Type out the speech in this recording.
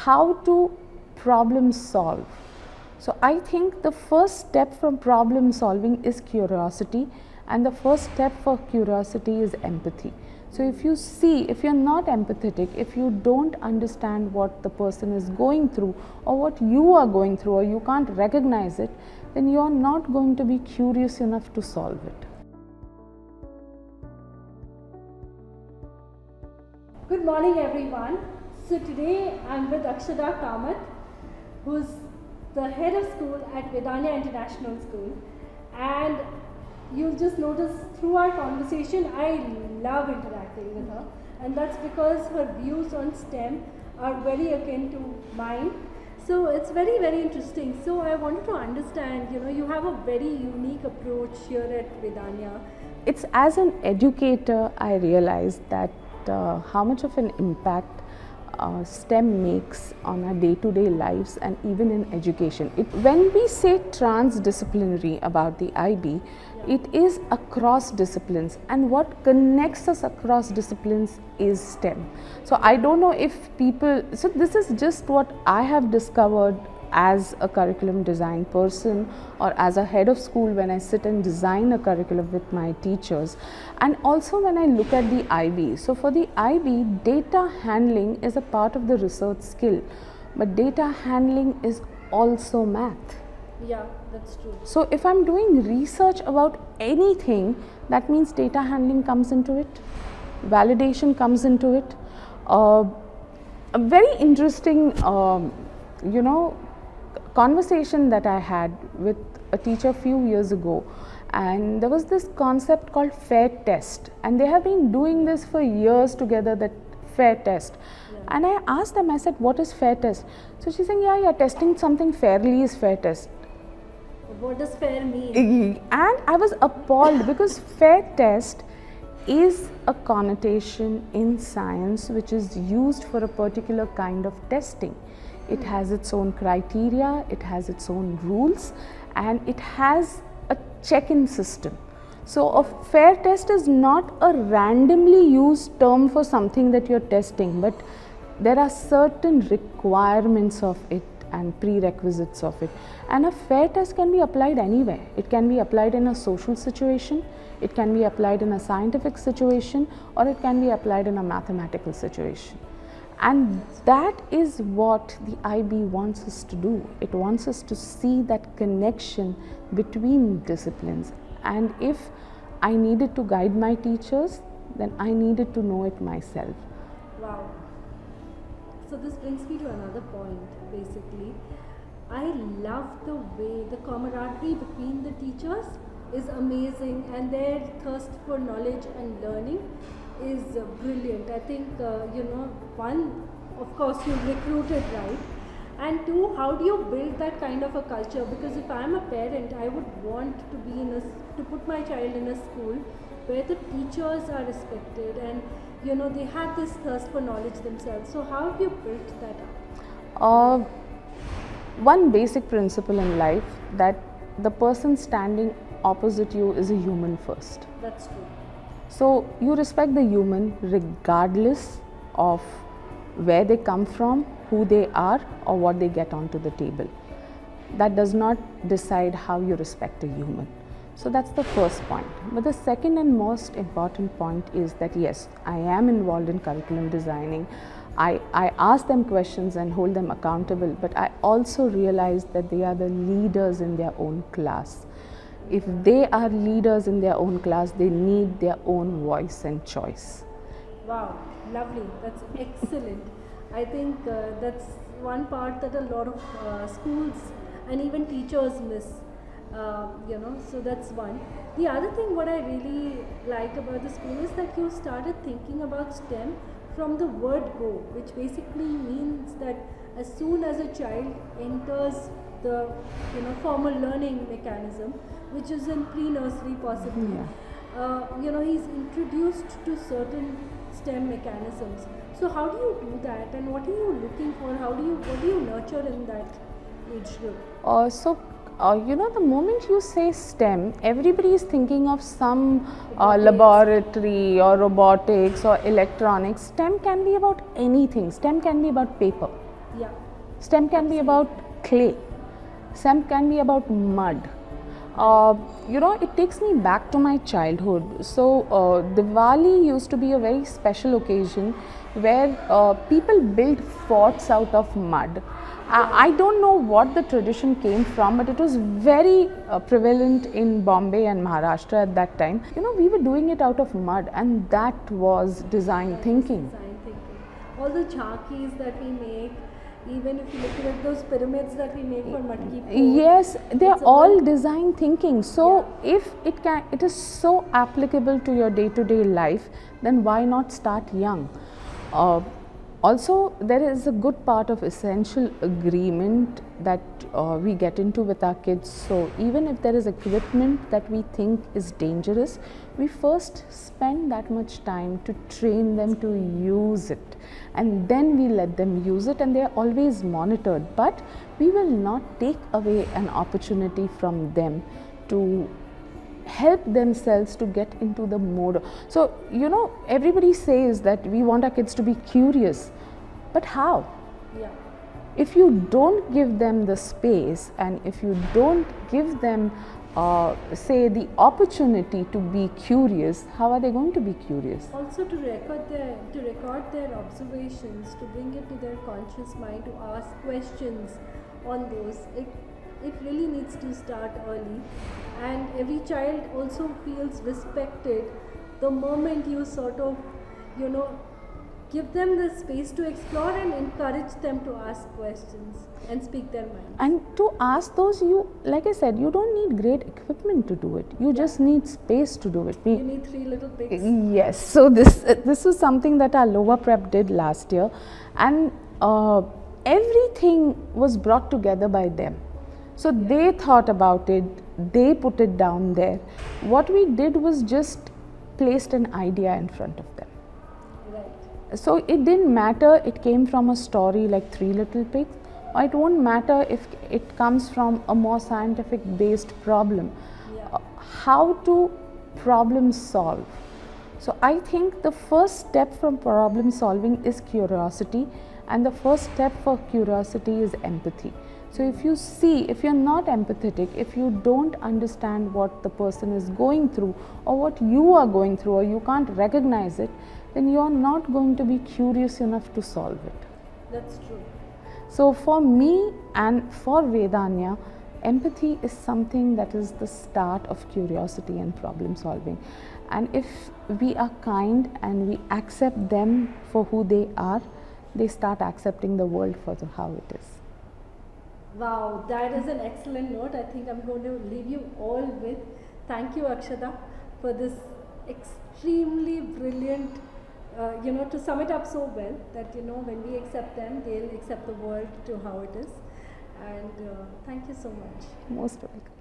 how to problem solve. So I think the first step from problem solving is curiosity, and the first step for curiosity is empathy. So if you're not empathetic, if you don't understand what the person is going through or what you are going through, or you can't recognize it, then you are not going to be curious enough to solve it. Good morning, everyone. So today I'm with Akshada Kamat, who's the head of school at Vedanya International School, and you'll just notice through our conversation I love interacting with her, and that's because her views on STEM are very akin to mine. So it's very, very interesting. So I wanted to understand, you have a very unique approach here at Vedanya. It's as an educator I realized that how much of an impact STEM makes on our day-to-day lives and even in education. When we say transdisciplinary about the IB, it is across disciplines, and what connects us across disciplines is STEM. So I don't know if so this is just what I have discovered as a curriculum design person or as a head of school when I sit and design a curriculum with my teachers, and also when I look at the IB. So for the IB, data handling is a part of the research skill, but data handling is also math. Yeah, that's true. So if I'm doing research about anything, that means data handling comes into it, validation comes into it. A very interesting conversation that I had with a teacher a few years ago, and there was this concept called fair test, and they have been doing this for years together, that fair test. Yeah. And I asked them, I said, what is fair test? So she's saying, yeah, testing something fairly is fair test. What does fair mean? And I was appalled because fair test is a connotation in science which is used for a particular kind of testing. It has its own criteria, it has its own rules, and it has a check-in system. So a fair test is not a randomly used term for something that you're testing, but there are certain requirements of it and prerequisites of it. And a fair test can be applied anywhere. It can be applied in a social situation, it can be applied in a scientific situation, or it can be applied in a mathematical situation. And that is what the IB wants us to do. It wants us to see that connection between disciplines. And if I needed to guide my teachers, then I needed to know it myself. Wow. So this brings me to another point, basically. I love the way the camaraderie between the teachers is amazing, and their thirst for knowledge and learning is brilliant. I think, one, of course, you recruited right, and two, how do you build that kind of a culture? Because if I'm a parent, I would want to be to put my child in a school where the teachers are respected and they have this thirst for knowledge themselves. So how have you built that up? One basic principle in life, that the person standing opposite you is a human first. That's true. So you respect the human regardless of where they come from, who they are, or what they get onto the table. That does not decide how you respect a human. So that's the first point. But the second and most important point is that yes, I am involved in curriculum designing. I ask them questions and hold them accountable, but I also realize that they are the leaders in their own class. If they are leaders in their own class, they need their own voice and choice. Wow, lovely. That's excellent. I think that's one part that a lot of schools and even teachers miss. So that's one. The other thing what I really like about the school is that you started thinking about STEM from the word go, which basically means that as soon as a child enters the formal learning mechanism, which is in pre-nursery possibly, he's introduced to certain STEM mechanisms. So how do you do that, and what are you looking for? What do you nurture in that age group? The moment you say STEM, everybody is thinking of some laboratory or robotics or electronics. STEM can be about anything. STEM can be about paper. Yeah. STEM can be about clay. STEM can be about mud. It takes me back to my childhood. So, Diwali used to be a very special occasion where people built forts out of mud. I don't know what the tradition came from, but it was very prevalent in Bombay and Maharashtra at that time. We were doing it out of mud, and that was design thinking. Design thinking. All the jhankis that we make, even if you look at those pyramids that we make for matki pot, Yes, they are it's all design thinking. So Yeah. if it is so applicable to your day-to-day life, then why not start young? Also, there is a good part of essential agreement that we get into with our kids. So even if there is equipment that we think is dangerous, we first spend that much time to train them to use it, and then we let them use it, and they are always monitored. But we will not take away an opportunity from them to help themselves to get into the mode. So, everybody says that we want our kids to be curious, but how? Yeah. If you don't give them the space, and if you don't give them say the opportunity to be curious, how are they going to be curious? Also to record their observations, to bring it to their conscious mind, to ask questions on those. It really needs to start early, and every child also feels respected the moment you sort of give them the space to explore and encourage them to ask questions and speak their mind. And to ask those, like I said, you don't need great equipment to do it. You just need space to do it. You need 3 little pigs. Yes. So this was something that our lower prep did last year, and everything was brought together by them. So they thought about it. They put it down there. What we did was just placed an idea in front of them. Right. So it didn't matter it came from a story like 3 Little Pigs, or it won't matter if it comes from a more scientific based problem. Yeah. How to problem solve. So I think the first step from problem solving is curiosity, and the first step for curiosity is empathy. So if you're not empathetic, if you don't understand what the person is going through, or what you are going through, or you can't recognize it, then you're not going to be curious enough to solve it. That's true. So for me and for Vedanya, empathy is something that is the start of curiosity and problem solving. And if we are kind and we accept them for who they are, they start accepting the world for how it is. Wow, that is an excellent note. I think I'm going to leave you all with thank you, Akshada, for this extremely brilliant, to sum it up so well that, when we accept them, they'll accept the world to how it is. And thank you so much. Most welcome.